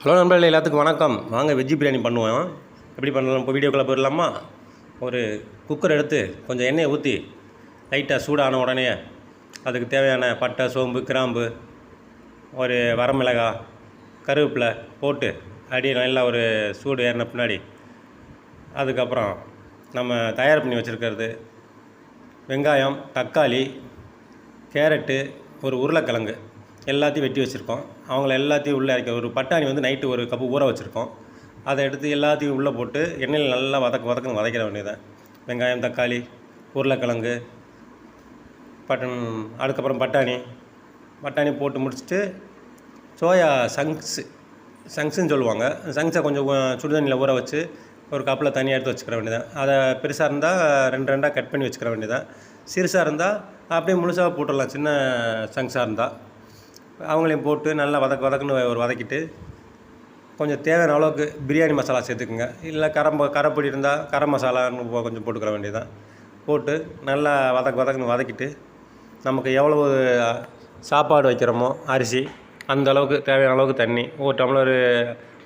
Hello நண்பர்களே, எல்லாத்துக்கும் வணக்கம். வாங்க வெஜ்ஜி பிரியாணி பண்ணுவோம். எப்படி பண்ணலாம் இப்போ வீடியோக்குள்ளே போயிடலாமா? ஒரு குக்கர் எடுத்து கொஞ்சம் எண்ணெயை ஊற்றி லைட்டாக சூடான உடனே அதுக்கு தேவையான பட்டை, சோம்பு, கிராம்பு, ஒரு வரமிளகாய், கருவேப்பிலை போட்டு அப்படியே நல்லா ஒரு சூடு ஏறின பின்னாடி அதுக்கப்புறம் நம்ம தயார் பண்ணி வச்சுருக்கிறது வெங்காயம், தக்காளி, கேரட்டு, ஒரு உருளைக்கிழங்கு எல்லாத்தையும் வெட்டி வச்சுருக்கோம். அவங்கள எல்லாத்தையும் உள்ளே இறக்கி ஒரு பட்டாணி வந்து நைட்டு ஒரு கப்பு ஊற வச்சுருக்கோம். அதை எடுத்து எல்லாத்தையும் உள்ளே போட்டு எண்ணெயில் நல்லா வதக்குன்னு வதக்கிற வேண்டியதான். வெங்காயம், தக்காளி, உருளைக்கிழங்கு, அதுக்கப்புறம் பட்டாணி போட்டு முடிச்சுட்டு சோயா சங்க்ஸுன்னு சொல்லுவாங்க. சங்க்ஸை கொஞ்சம் சுடுதண்ணியில் ஊற வச்சு ஒரு கப்பில் தனியாக எடுத்து வச்சுக்கிற வேண்டியதான். அதை பெருசாக இருந்தால் ரெண்டாக கட் பண்ணி வச்சுக்கிற வேண்டியதான். சிறுசாக இருந்தால் அப்படியே முழுசாக போட்டுடலாம். சின்ன சங்க்ஸாக இருந்தால் அவங்களையும் போட்டு நல்லா வதக்குன்னு வதக்கிட்டு கொஞ்சம் தேவையான அளவுக்கு பிரியாணி மசாலா சேர்த்துக்குங்க. இல்லை கரைப்பொடி இருந்தால் கரம் மசாலான்னு கொஞ்சம் போட்டுக்கிற வேண்டியதான். போட்டு நல்லா வதக்குன்னு வதக்கிட்டு நமக்கு எவ்வளவு சாப்பாடு வைக்கிறோமோ அரிசி அந்த அளவுக்கு தேவையான அளவுக்கு தண்ணி, ஒரு டம்ளர்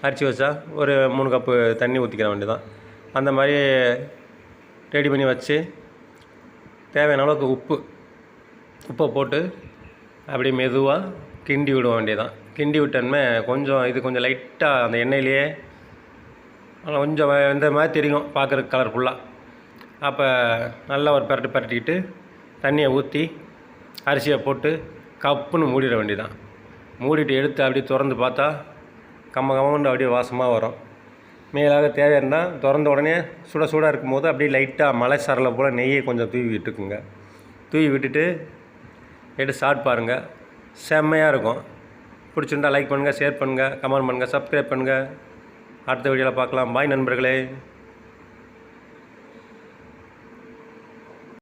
அரிசி வச்சா ஒரு 3 கப்பு தண்ணி ஊற்றிக்கிற வேண்டியதான். அந்த மாதிரி ரெடி பண்ணி வச்சு தேவையான அளவுக்கு உப்பை போட்டு அப்படியே மெதுவாக கிண்டி விட வேண்டியதான். கிண்டி விட்டோன்னே கொஞ்சம் லைட்டாக அந்த எண்ணெயிலேயே கொஞ்சம் இந்த மாதிரி தெரியும் பார்க்குறதுக்கு கலர்ஃபுல்லாக. அப்போ நல்லா ஒரு பரட்டிக்கிட்டு தண்ணியை ஊற்றி அரிசியை போட்டு கப்புன்னு மூடிட வேண்டியதான். மூடிட்டு எடுத்து அப்படியே திறந்து பார்த்தா கம்மன்னு அப்படியே வாசமாக வரும். மேலாக தேவை இருந்தால் திறந்த உடனே சூடாக இருக்கும்போது அப்படியே லைட்டாக மலை சாரலை போல் நெய்யை கொஞ்சம் தூவி விட்டுக்குங்க. தூவி விட்டுட்டு எடுத்து சாப்பிட்டு பாருங்கள், செம்மையாக இருக்கும். பிடிச்சிருந்தால் லைக் பண்ணுங்கள், ஷேர் பண்ணுங்கள், கமெண்ட் பண்ணுங்கள், சப்ஸ்கிரைப் பண்ணுங்கள். அடுத்த வீடியோவில் பார்க்கலாம். பாய் நண்பர்களே.